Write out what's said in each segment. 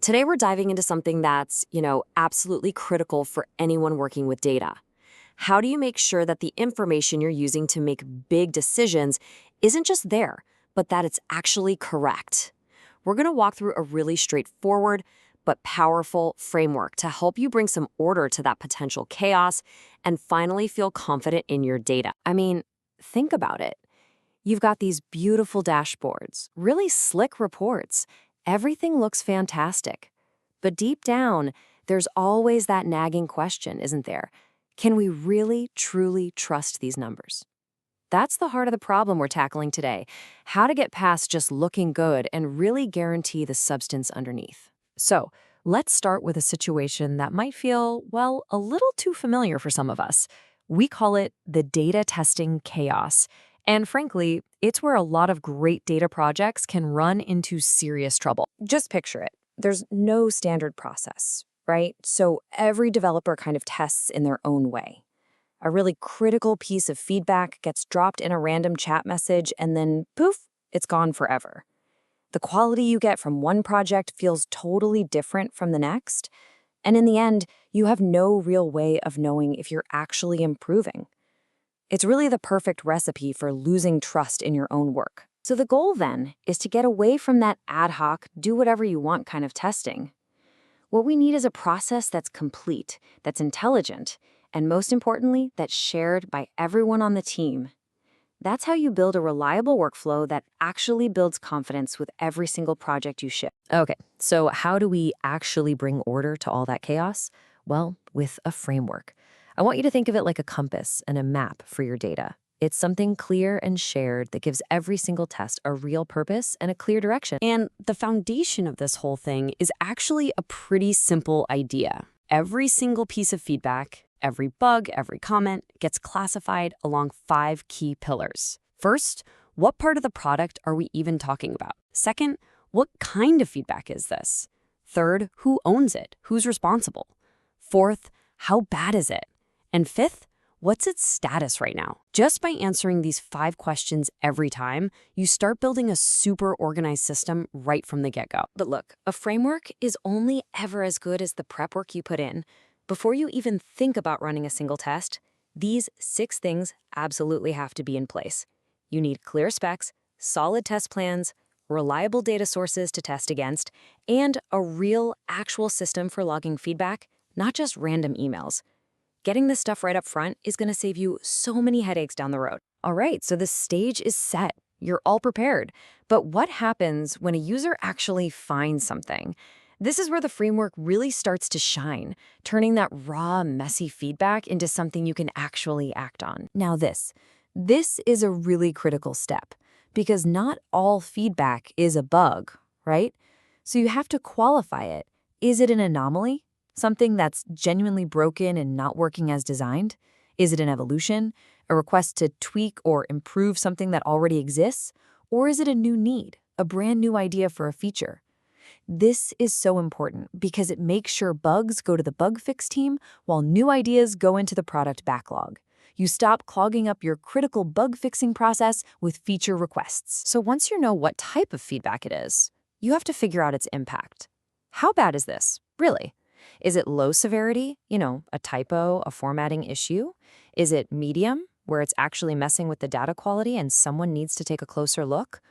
Today we're diving into something that's, absolutely critical for anyone working with data. How do you make sure that the information you're using to make big decisions isn't just there, but that it's actually correct? We're going to walk through a really straightforward but powerful framework to help you bring some order to that potential chaos and finally feel confident in your data. I mean, think about it. You've got these beautiful dashboards, really slick reports. Everything looks fantastic. But deep down, there's always that nagging question, isn't there? Can we really, truly trust these numbers? That's the heart of the problem we're tackling today. How to get past just looking good and really guarantee the substance underneath. So, let's start with a situation that might feel, well, a little too familiar for some of us. We call it the data testing chaos. And frankly, it's where a lot of great data projects can run into serious trouble. Just picture it. There's no standard process, right? So every developer kind of tests in their own way. A really critical piece of feedback gets dropped in a random chat message and then poof, it's gone forever. The quality you get from one project feels totally different from the next. And in the end, you have no real way of knowing if you're actually improving. It's really the perfect recipe for losing trust in your own work. So the goal then is to get away from that ad hoc, do whatever you want kind of testing. What we need is a process that's complete, that's intelligent, and most importantly, that's shared by everyone on the team. That's how you build a reliable workflow that actually builds confidence with every single project you ship. Okay, so how do we actually bring order to all that chaos? Well, with a framework. I want you to think of it like a compass and a map for your data. It's something clear and shared that gives every single test a real purpose and a clear direction. And the foundation of this whole thing is actually a pretty simple idea. Every single piece of feedback, every bug, every comment gets classified along 5 key pillars. First, what part of the product are we even talking about? Second, what kind of feedback is this? Third, who owns it? Who's responsible? Fourth, how bad is it? And fifth, what's its status right now? Just by answering these 5 questions every time, you start building a super organized system right from the get-go. But look, a framework is only ever as good as the prep work you put in. Before you even think about running a single test, these 6 things absolutely have to be in place. You need clear specs, solid test plans, reliable data sources to test against, and a real, actual system for logging feedback, not just random emails. Getting this stuff right up front is going to save you so many headaches down the road. All right, so the stage is set. You're all prepared. But what happens when a user actually finds something? This is where the framework really starts to shine, turning that raw, messy feedback into something you can actually act on. Now this is a really critical step, because not all feedback is a bug, right? So you have to qualify it. Is it an anomaly? Something that's genuinely broken and not working as designed? Is it an evolution, a request to tweak or improve something that already exists? Or is it a new need, a brand new idea for a feature? This is so important because it makes sure bugs go to the bug fix team while new ideas go into the product backlog. You stop clogging up your critical bug fixing process with feature requests. So once you know what type of feedback it is, you have to figure out its impact. How bad is this, really? Is it low severity, a typo, a formatting issue? Is it medium, where it's actually messing with the data quality and someone needs to take a closer look?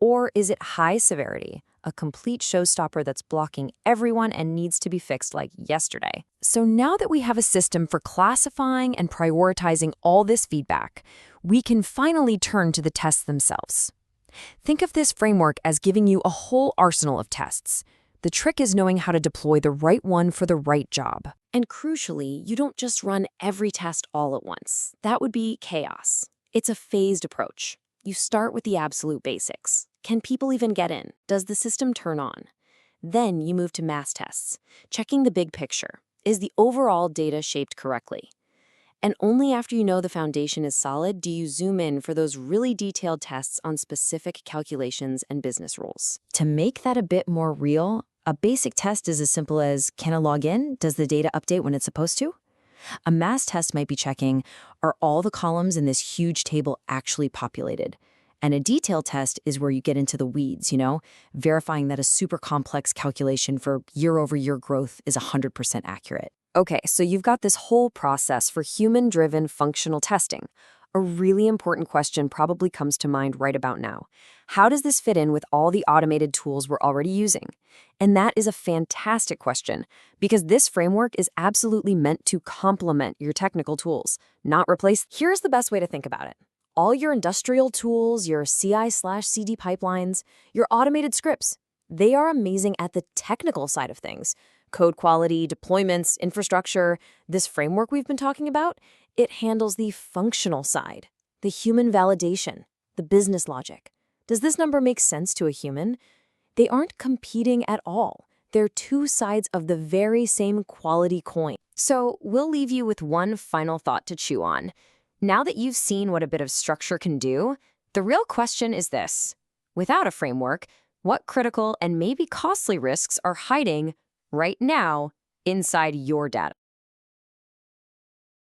Or is it high severity, a complete showstopper that's blocking everyone and needs to be fixed like yesterday? So now that we have a system for classifying and prioritizing all this feedback, we can finally turn to the tests themselves. Think of this framework as giving you a whole arsenal of tests. The trick is knowing how to deploy the right one for the right job. And crucially, you don't just run every test all at once. That would be chaos. It's a phased approach. You start with the absolute basics. Can people even get in? Does the system turn on? Then you move to mass tests, checking the big picture. Is the overall data shaped correctly? And only after you know the foundation is solid do you zoom in for those really detailed tests on specific calculations and business rules. To make that a bit more real, a basic test is as simple as, can I log in? Does the data update when it's supposed to? A mass test might be checking, are all the columns in this huge table actually populated? And a detailed test is where you get into the weeds, verifying that a super complex calculation for year-over-year growth is 100% accurate. Okay, so you've got this whole process for human-driven functional testing. A really important question probably comes to mind right about now. How does this fit in with all the automated tools we're already using? And that is a fantastic question, because this framework is absolutely meant to complement your technical tools, not replace. Here's the best way to think about it. All your industrial tools, your CI/CD pipelines, your automated scripts, they are amazing at the technical side of things. Code quality, deployments, infrastructure, this framework we've been talking about, it handles the functional side, the human validation, the business logic. Does this number make sense to a human? They aren't competing at all. They're two sides of the very same quality coin. So we'll leave you with one final thought to chew on. Now that you've seen what a bit of structure can do, the real question is this. Without a framework, what critical and maybe costly risks are hiding right now inside your data?